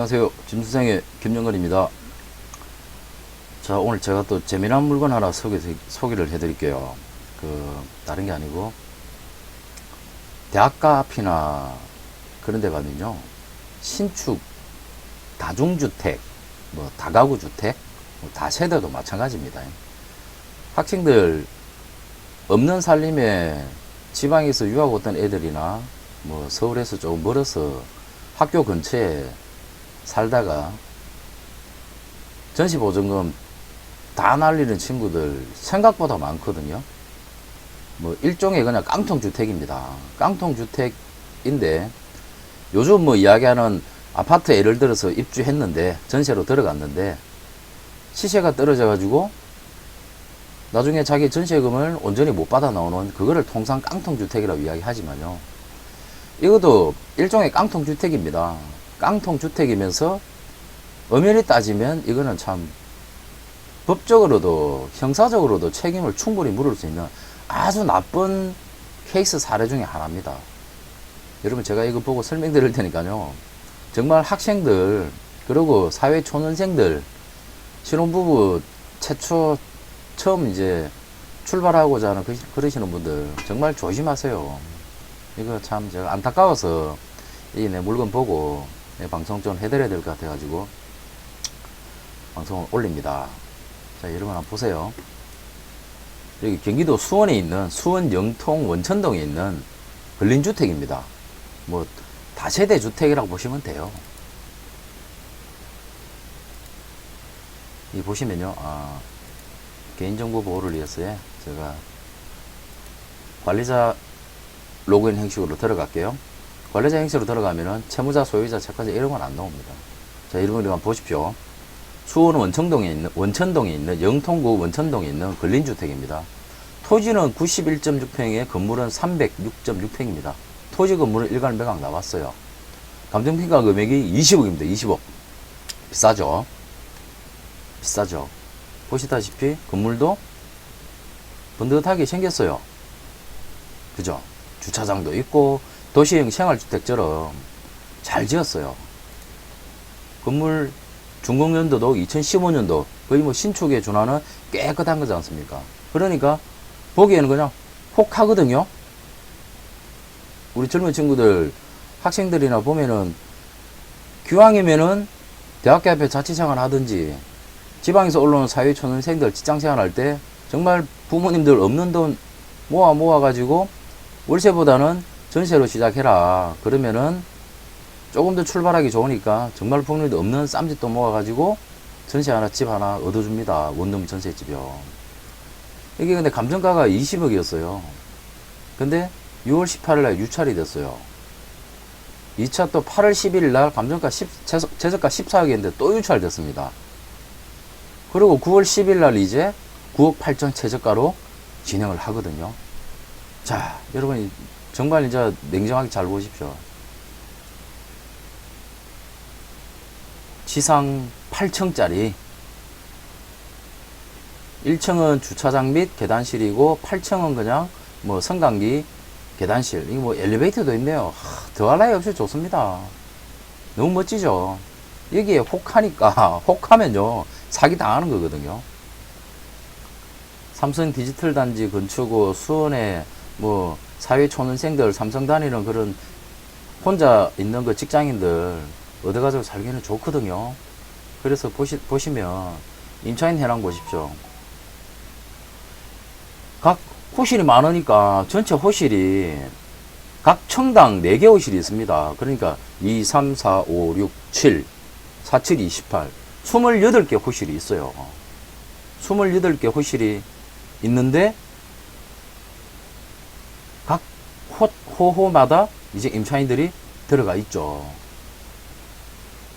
안녕하세요. 짐수생의 김영건입니다. 자, 오늘 제가 또 재미난 물건 하나 소개를 해드릴게요. 다른 게 아니고, 대학가 앞이나 그런 데 가면요, 신축, 다중주택, 다가구주택, 다세대도 마찬가지입니다. 학생들, 없는 살림에 지방에서 유학 왔던 애들이나, 서울에서 조금 멀어서 학교 근처에 살다가 전시보증금 다 날리는 친구들 생각보다 많거든요. 일종의 그냥 깡통주택입니다. 깡통주택인데 요즘 이야기하는 아파트 예를 들어서 입주했는데 전세로 들어갔는데 시세가 떨어져 가지고 나중에 자기 전세금을 온전히 못 받아 나오는 그거를 통상 깡통주택이라고 이야기하지만요, 이것도 일종의 깡통주택입니다. 깡통주택이면서 엄연히 따지면 이거는 참 법적으로도 형사적으로도 책임을 충분히 물을 수 있는 아주 나쁜 케이스 사례 중에 하나입니다. 여러분, 제가 이거 보고 설명드릴 테니까요, 정말 학생들 그리고 사회초년생들, 신혼부부 처음 이제 출발하고자 하는 그러시는 분들 정말 조심하세요. 이거 참 제가 안타까워서 이 내 물건 보고 방송 좀 해드려야 될 것 같아가지고 방송을 올립니다. 자, 여러분 한번 보세요. 여기 경기도 수원에 있는 수원 영통 원천동에 있는 근린주택입니다. 다세대 주택이라고 보시면 돼요. 이 보시면요, 개인정보 보호를 위해서 제가 관리자 로그인 형식으로 들어갈게요. 관리자 형식으로 들어가면은 채무자, 소유자, 채권자 이런 건 안 나옵니다. 자, 여러분 한번 보십시오. 수원 원천동에 있는 영통구 원천동에 있는 근린주택입니다. 토지는 91.6평에 건물은 306.6평입니다. 토지 건물은 일괄 매각 나왔어요. 감정평가 금액이 20억입니다. 20억. 비싸죠? 비싸죠? 보시다시피 건물도 번듯하게 생겼어요. 그죠? 주차장도 있고 도시형 생활주택처럼 잘 지었어요. 건물 준공연도도 2015년도 거의 신축에 준하는 깨끗한 거지 않습니까? 그러니까 보기에는 그냥 혹하거든요. 우리 젊은 친구들, 학생들이나 보면은 기왕이면은 대학교 앞에 자취생활 하든지 지방에서 올라오는 사회초년생들 직장생활 할 때 정말 부모님들 없는 돈 모아가지고 월세보다는 전세로 시작해라. 그러면은 조금 더 출발하기 좋으니까 정말 부모님들 없는 쌈짓도 모아가지고 전세 하나, 집 하나 얻어줍니다. 원룸 전세집이요. 이게 근데 감정가가 20억이었어요. 근데 6월 18일 날 유찰이 됐어요. 2차 또 8월 11일 날 감정가 최저가 14억이었는데 또 유찰됐습니다. 그리고 9월 10일 날 이제 9억 8천 최저가로 진행을 하거든요. 자, 여러분 정말 이제 냉정하게 잘 보십시오. 지상 8층짜리 1층은 주차장 및 계단실이고 8층은 그냥 성강기 계단실. 이거 엘리베이터도 있네요. 더할 나위 없이 좋습니다. 너무 멋지죠. 여기에 혹하니까 혹하면요 사기 당하는 거거든요. 삼성 디지털 단지 근처고 수원에 사회초년생들 삼성 다니는 그런 혼자 있는 그 직장인들 얻어가지고 살기는 좋거든요. 그래서 보시면 임차인 현황 보십시오. 각 호실이 많으니까 전체 호실이 각 청당 4개 호실이 있습니다. 그러니까 2, 3, 4, 5, 6, 7, 4, 7, 28 28개 호실이 있어요. 28개 호실이 있는데 각 호호마다 이제 임차인들이 들어가 있죠.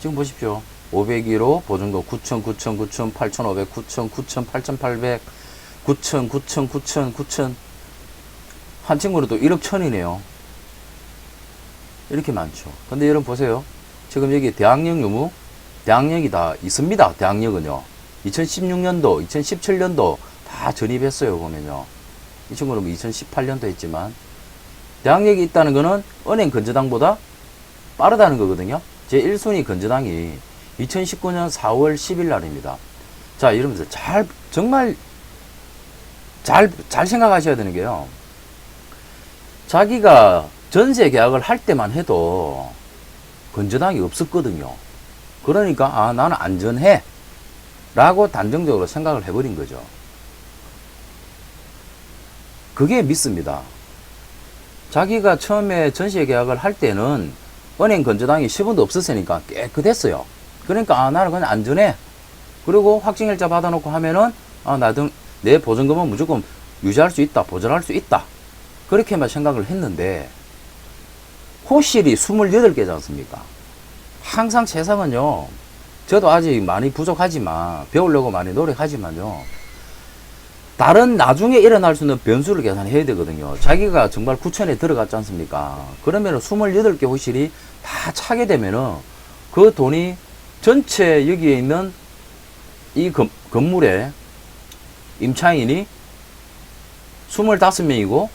지금 보십시오. 501호 보증금 9천, 9천, 9천, 8,500, 9천, 9천, 8,800, 9천, 9천, 9천, 9천. 한 친구는 또 1억 천이네요. 이렇게 많죠. 근데 여러분 보세요. 지금 여기 대학역 유무, 대학역이 다 있습니다. 대학역은요. 2016년도, 2017년도 다 전입했어요. 보면요. 이 친구는 2018년도 했지만 대학역이 있다는 거는 은행 근저당보다 빠르다는 거거든요. 제1순위 건재당이 2019년 4월 10일 날입니다. 자, 이러면서 정말 잘 생각하셔야 되는 게요. 자기가 전세 계약을 할 때만 해도 건재당이 없었거든요. 그러니까, 나는 안전해. 라고 단정적으로 생각을 해버린 거죠. 그게 믿습니다. 자기가 처음에 전세 계약을 할 때는 은행 건재당이 10원도 없었으니까 깨끗했어요. 그러니까, 나는 그냥 안전해. 그리고 확정일자 받아놓고 하면은, 내 보증금은 무조건 유지할 수 있다. 보전할 수 있다. 그렇게만 생각을 했는데, 호실이 28개지 않습니까? 항상 세상은요, 저도 아직 많이 부족하지만, 배우려고 많이 노력하지만요, 다른 나중에 일어날 수 있는 변수를 계산해야 되거든요. 자기가 정말 구천에 들어갔지 않습니까? 그러면 28개 호실이 다 차게 되면은, 그 돈이 전체 여기에 있는 이 건물에 임차인이 25명이고,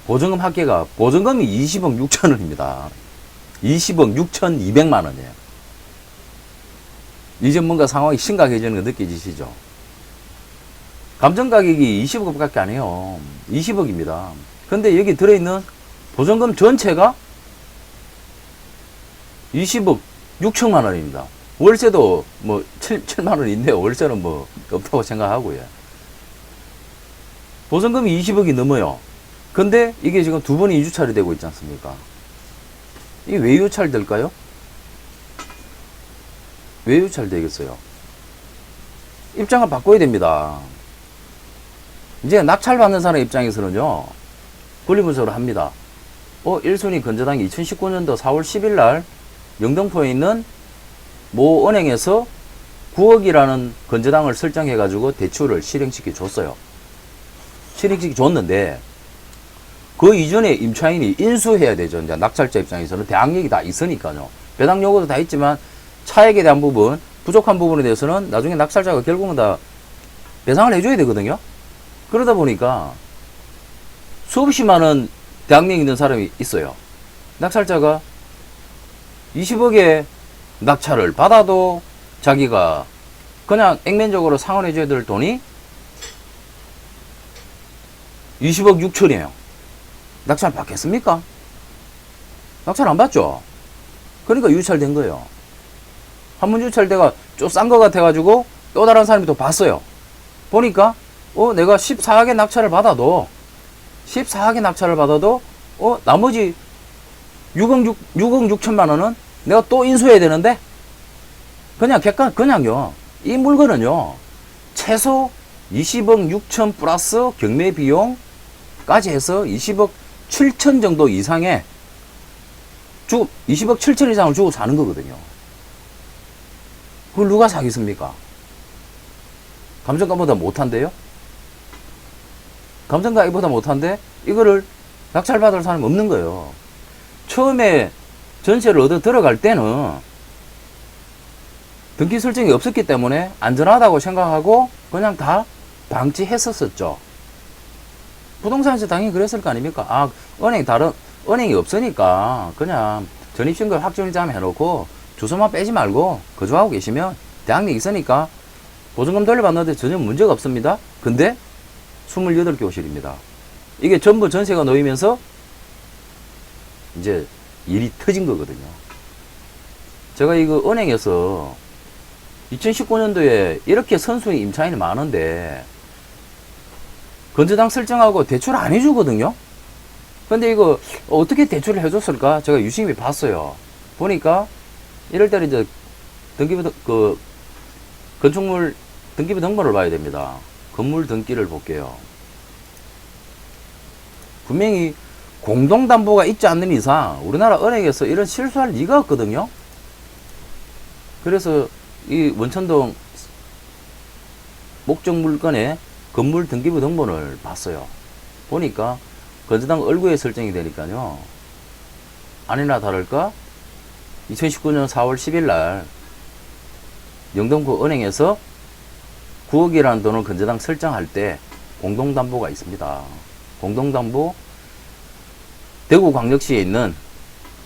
보증금 합계가, 보증금이 20억 6천원입니다. 20억 6,200만원이에요. 이제 뭔가 상황이 심각해지는 거 느껴지시죠? 감정가격이 20억밖에 안 해요. 20억입니다. 근데 여기 들어있는 보증금 전체가 20억 6천만원입니다. 월세도 뭐 7만원인데 월세는 뭐 없다고 생각하고요. 보증금이 20억이 넘어요. 근데 이게 지금 두 번이 유찰이 되고 있지 않습니까? 이게 왜 유찰될까요? 왜 유찰되겠어요? 입장을 바꿔야 됩니다. 이제 낙찰받는 사람 입장에서는요, 권리분석을 합니다. 1순위 건재당이 2019년도 4월 10일 날 영등포에 있는 모 은행에서 9억이라는 건재당을 설정해가지고 대출을 실행시켜 줬어요. 실행시켜 줬는데, 그 이전에 임차인이 인수해야 되죠. 이제 낙찰자 입장에서는 대항력이 다 있으니까요. 배당 요구도 다 있지만 차액에 대한 부분, 부족한 부분에 대해서는 나중에 낙찰자가 결국은 다 배상을 해줘야 되거든요. 그러다 보니까 수없이 많은 대항력이 있는 사람이 있어요. 낙찰자가 20억의 낙찰을 받아도 자기가 그냥 액면적으로 상환해줘야 될 돈이 20억 6천이에요. 낙찰 받겠습니까? 낙찰 안 받죠? 그러니까 유찰된 거예요. 한 번 유찰대가 좀 싼 거 같아가지고 또 다른 사람이 또 봤어요. 보니까 내가 14억의 낙찰을 받아도 나머지 6억 6천만 원은 내가 또 인수해야 되는데 그냥요. 이 물건은요. 최소 20억 6천 플러스 경매 비용까지 해서 20억 7천 정도 이상의 20억 7천 이상을 주고 사는 거거든요. 그걸 누가 사겠습니까? 감정가보다 못한데요? 감정가보다 못한데 이거를 낙찰받을 사람이 없는 거예요. 처음에 전세를 얻어 들어갈 때는 등기 설정이 없었기 때문에 안전하다고 생각하고 그냥 다 방치했었죠. 부동산에서 당연히 그랬을 거 아닙니까? 은행이 없으니까 그냥 전입신고 확정일자만 해놓고 주소만 빼지 말고 거주하고 계시면 대항력이 있으니까 보증금 돌려받는데 전혀 문제가 없습니다. 근데 28개 호실입니다. 이게 전부 전세가 놓이면서 이제 일이 터진 거거든요. 제가 이거 은행에서 2019년도에 이렇게 선순위 임차인이 많은데 건재당 설정하고 대출 안 해주거든요. 근데 이거 어떻게 대출을 해줬을까? 제가 유심히 봤어요. 보니까 이럴 때는 이제 건축물 등기부 등본을 봐야 됩니다. 건물 등기를 볼게요. 분명히 공동담보가 있지 않는 이상 우리나라 은행에서 이런 실수할 리가 없거든요. 그래서 이 원천동 목적 물건의 건물 등기부 등본을 봤어요. 보니까 건재당 얼굴에 설정이 되니까요. 아니나 다를까 2019년 4월 10일 날 영등포 은행에서 9억이라는 돈을 건재당 설정할 때 공동담보가 있습니다. 공동담보 대구광역시에 있는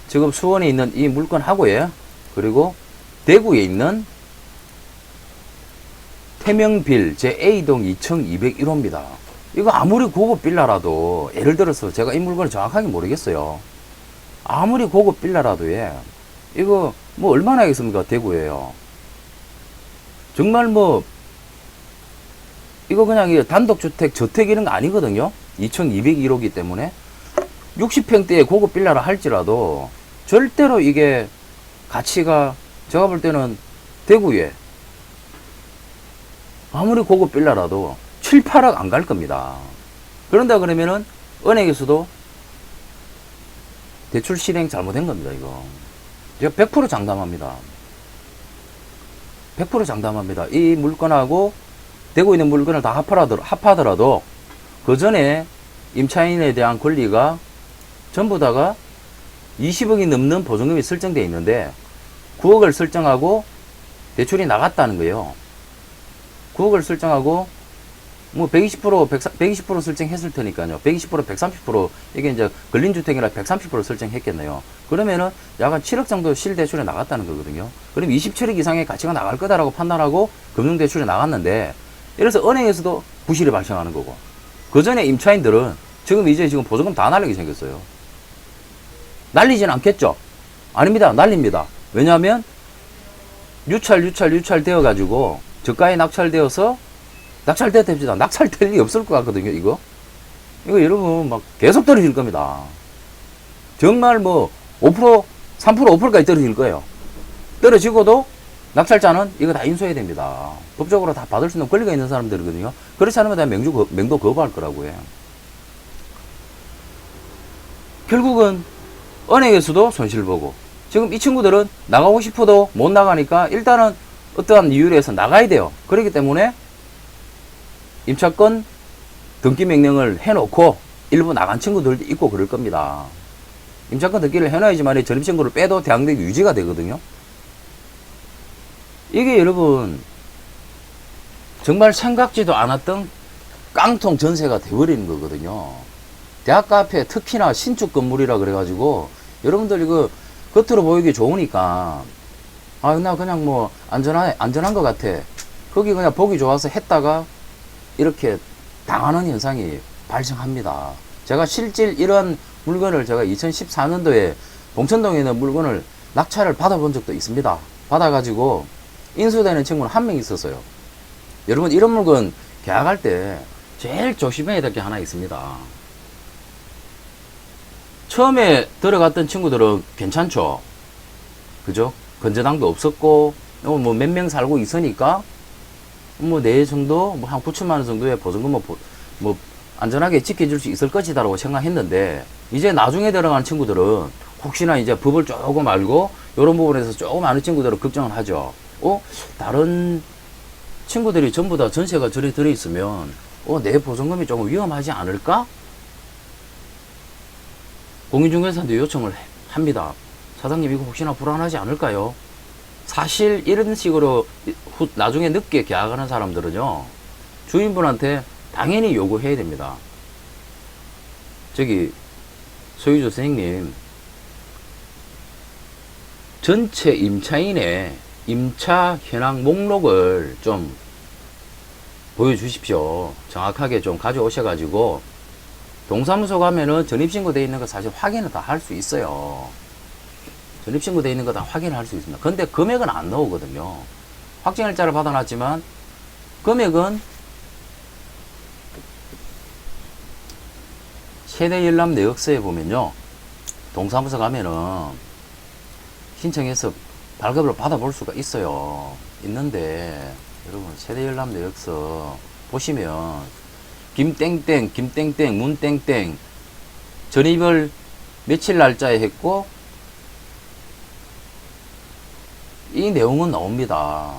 지금 수원에 있는 이 물건하고요. 그리고 대구에 있는 태명빌 제-A동 2201호입니다. 이거 아무리 고급 빌라라도, 예를 들어서 제가 이 물건을 정확하게 모르겠어요. 아무리 고급 빌라라도, 이거 뭐 얼마나 하겠습니까? 대구에요. 정말 뭐, 이거 그냥 단독주택, 저택 이런 거 아니거든요. 2201호기 때문에. 60평대의 고급 빌라라 할지라도, 절대로 이게 가치가, 제가 볼 때는 대구에, 아무리 고급 빌라라도 7, 8억 안 갈 겁니다. 그런다 그러면은, 은행에서도 대출 실행 잘못된 겁니다, 이거. 제가 100% 장담합니다. 100% 장담합니다. 이 물건하고 대구에 있는 물건을 다 합하더라도 그 전에 임차인에 대한 권리가 전부 다가 20억이 넘는 보증금이 설정되어 있는데 9억을 설정하고 대출이 나갔다는 거예요. 9억을 설정하고 뭐 120%, 120% 설정했을 테니까요. 120%, 130% 이게 이제 걸린 주택이라 130% 설정했겠네요. 그러면은 약간 7억 정도 실대출에 나갔다는 거거든요. 그럼 27억 이상의 가치가 나갈 거다라고 판단하고 금융대출에 나갔는데, 이래서 은행에서도 부실이 발생하는 거고, 그 전에 임차인들은 지금 보증금 다 날리게 생겼어요. 날리진 않겠죠? 아닙니다. 날립니다. 왜냐하면 유찰 되어가지고 저가에 낙찰되어서 낙찰될 리 없을 것 같거든요, 이거 여러분, 막 계속 떨어질 겁니다. 정말 뭐, 5%, 3%, 5%까지 떨어질 거예요. 떨어지고도, 낙찰자는 이거 다 인수해야 됩니다. 법적으로 다 받을 수 있는 권리가 있는 사람들이거든요. 그렇지 않으면 다 맹도 거부할 거라고 해요. 결국은, 은행에서도 손실보고, 지금 이 친구들은 나가고 싶어도 못 나가니까, 일단은 어떠한 이유로 해서 나가야 돼요. 그렇기 때문에, 임차권 등기 명령을 해놓고 일부 나간 친구들도 있고 그럴 겁니다. 임차권 등기를 해놔야지만 전입신고를 빼도 대항력이 유지가 되거든요. 이게 여러분 정말 생각지도 않았던 깡통 전세가 돼버리는 거거든요. 대학가 앞에 특히나 신축 건물이라 그래가지고 여러분들 이거 겉으로 보이기 좋으니까 나 그냥 뭐 안전한 것 같아. 거기 그냥 보기 좋아서 했다가 이렇게 당하는 현상이 발생합니다. 제가 실질 이런 물건을 제가 2014년도에 봉천동에 있는 물건을 낙찰을 받아본 적도 있습니다. 받아가지고 인수되는 친구는 한 명 있었어요. 여러분, 이런 물건 계약할 때 제일 조심해야 될 게 하나 있습니다. 처음에 들어갔던 친구들은 괜찮죠? 그죠? 건재당도 없었고 뭐 몇 명 살고 있으니까 뭐, 내 정도, 뭐, 한 9천만원 정도의 보증금, 뭐, 안전하게 지켜줄 수 있을 것이다라고 생각했는데, 이제 나중에 들어가는 친구들은, 혹시나 이제 법을 조금 알고, 요런 부분에서 조금 아는 친구들은 걱정을 하죠. 다른 친구들이 전부 다 전세가 저래 들어있으면, 내 보증금이 조금 위험하지 않을까? 공인중개사한테 요청을 합니다. 사장님, 이거 혹시나 불안하지 않을까요? 사실 이런 식으로 나중에 늦게 계약하는 사람들은요, 주인분한테 당연히 요구해야 됩니다. 저기 소유주 선생님, 전체 임차인의 임차 현황 목록을 좀 보여주십시오. 정확하게 좀 가져오셔가지고 동사무소 가면은 전입신고 되어 있는 거 사실 확인을 다 할 수 있어요. 전입신고 되어 있는 거 다 확인을 할 수 있습니다. 근데 금액은 안 나오거든요. 확정일자를 받아놨지만 금액은 세대열납 내역서에 보면요, 동사무소 가면은 신청해서 발급을 받아볼 수가 있어요. 있는데 여러분, 세대열납 내역서 보시면 김땡땡 문땡땡 전입을 며칠 날짜에 했고 이 내용은 나옵니다.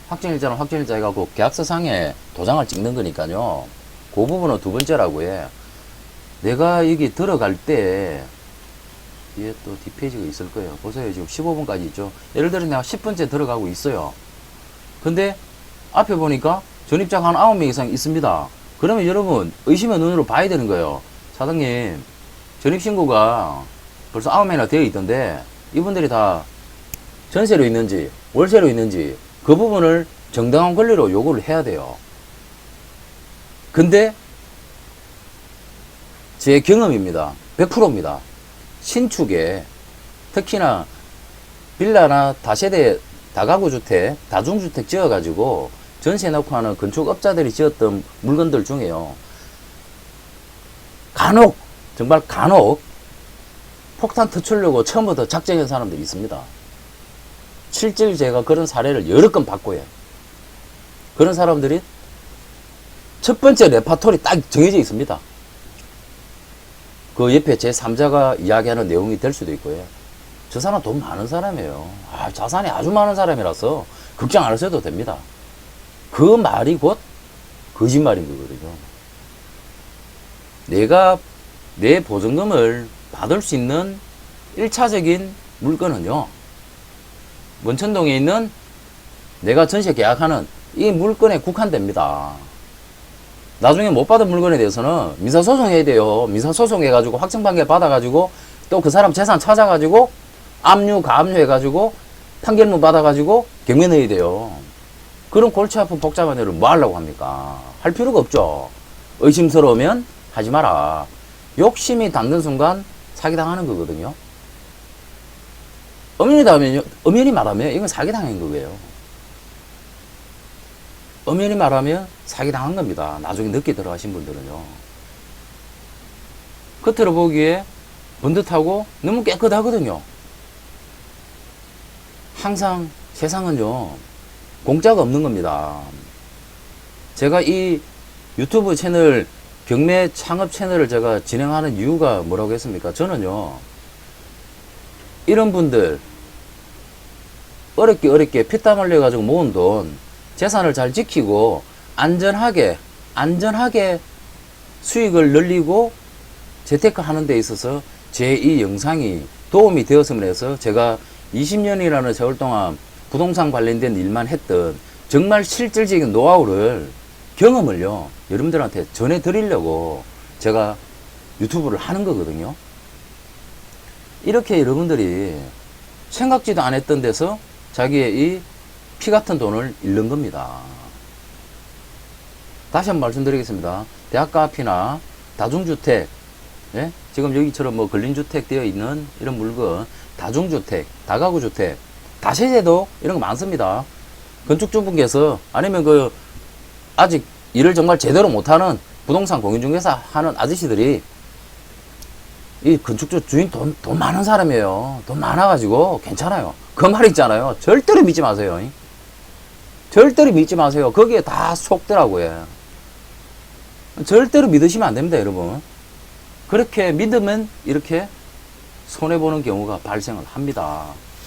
확정일자는 확정일자 해갖고 계약서상에 도장을 찍는 거니까요. 그 부분은 두 번째라고 해. 내가 여기 들어갈 때 뒤에 또 뒷페이지가 있을 거예요. 보세요. 지금 15분까지 있죠. 예를 들어 내가 10분째 들어가고 있어요. 근데 앞에 보니까 전입자가 한 9명 이상 있습니다. 그러면 여러분, 의심의 눈으로 봐야 되는 거예요. 사장님, 전입신고가 벌써 9명이나 되어 있던데 이분들이 다 전세로 있는지 월세로 있는지 그 부분을 정당한 권리로 요구를 해야 돼요. 근데 제 경험입니다. 100%입니다. 신축에 특히나 빌라나 다세대 다가구 주택, 다중주택 지어가지고 전세 놓고 하는 건축업자들이 지었던 물건들 중에요. 간혹, 정말 간혹 폭탄 터치려고 처음부터 작정한 사람들이 있습니다. 실제로 제가 그런 사례를 여러 건 봤고요. 그런 사람들이 첫 번째 레파토리 딱 정해져 있습니다. 그 옆에 제3자가 이야기하는 내용이 될 수도 있고요. 저 사람 돈 많은 사람이에요. 자산이 아주 많은 사람이라서 걱정 안 하셔도 됩니다. 그 말이 곧 거짓말인 거거든요. 내가 내 보증금을 받을 수 있는 1차적인 물건은요, 원천동에 있는 내가 전세 계약하는 이 물건에 국한됩니다. 나중에 못 받은 물건에 대해서는 민사소송해야 돼요. 민사소송해가지고 확정판결 받아가지고 또 그 사람 재산 찾아가지고 압류, 가압류해가지고 판결문 받아가지고 경매 넣어야 돼요. 그런 골치 아픈 복잡한 일을 뭐 하려고 합니까? 할 필요가 없죠. 의심스러우면 하지 마라. 욕심이 닿는 순간 사기당하는 거거든요. 엄연히 말하면 이건 사기당한 거예요. 엄연히 말하면 사기당한 겁니다. 나중에 늦게 들어가신 분들은요. 겉으로 보기에 번듯하고 너무 깨끗하거든요. 항상 세상은요, 공짜가 없는 겁니다. 제가 이 유튜브 채널, 경매 창업 채널을 제가 진행하는 이유가 뭐라고 했습니까? 저는요, 이런 분들, 어렵게 피땀 흘려가지고 모은 돈, 재산을 잘 지키고, 안전하게 수익을 늘리고, 재테크 하는 데 있어서 제 이 영상이 도움이 되었으면 해서 제가 20년이라는 세월 동안 부동산 관련된 일만 했던 정말 실질적인 노하우를, 경험을요, 여러분들한테 전해드리려고 제가 유튜브를 하는 거거든요. 이렇게 여러분들이 생각지도 안 했던 데서 자기의 이 피 같은 돈을 잃는 겁니다. 다시 한번 말씀드리겠습니다. 대학가 앞이나 다중주택, 예? 지금 여기처럼 뭐 근린주택 되어 있는 이런 물건, 다중주택, 다가구주택, 다세대도 이런 거 많습니다. 건축주분께서 아니면 그 아직 일을 정말 제대로 못하는 부동산 공인중개사 하는 아저씨들이 이 건축주 주인 돈 많은 사람이에요. 돈 많아가지고 괜찮아요. 그 말 있잖아요. 절대로 믿지 마세요. 절대로 믿지 마세요. 거기에 다 속더라고요. 절대로 믿으시면 안 됩니다, 여러분. 그렇게 믿으면 이렇게 손해보는 경우가 발생을 합니다.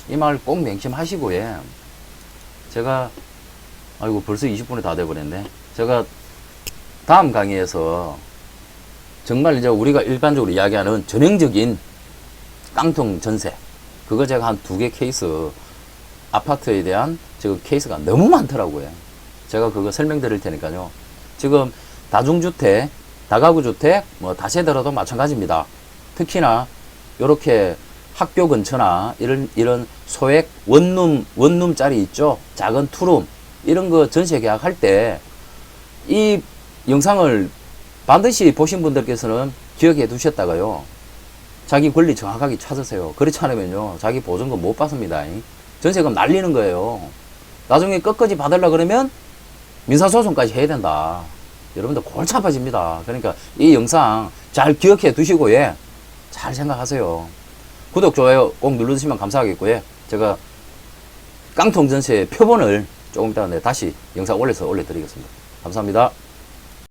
이 말 꼭 명심하시고요. 제가, 아이고, 벌써 20분이 다 돼버렸네. 제가 다음 강의에서 정말 이제 우리가 일반적으로 이야기하는 전형적인 깡통 전세, 그거 제가 한 2개 케이스, 아파트에 대한 지금 케이스가 너무 많더라고요. 제가 그거 설명드릴 테니까요. 지금 다중주택, 다가구주택, 뭐 다세대로도 마찬가지입니다. 특히나 이렇게 학교 근처나 이런 소액 원룸짜리 있죠. 작은 투룸 이런 거 전세 계약할 때 이 영상을 반드시 보신 분들께서는 기억해 두셨다가요, 자기 권리 정확하게 찾으세요. 그렇지 않으면요, 자기 보증금 못 받습니다. 전세금 날리는 거예요. 나중에 끝까지 받으려 그러면 민사소송까지 해야 된다. 여러분들 골치 아파집니다. 그러니까 이 영상 잘 기억해 두시고, 예, 잘 생각하세요. 구독, 좋아요 꼭 눌러주시면 감사하겠고요. 제가 깡통 전세 표본을 조금 이따가 다시 영상 올려드리겠습니다. 감사합니다.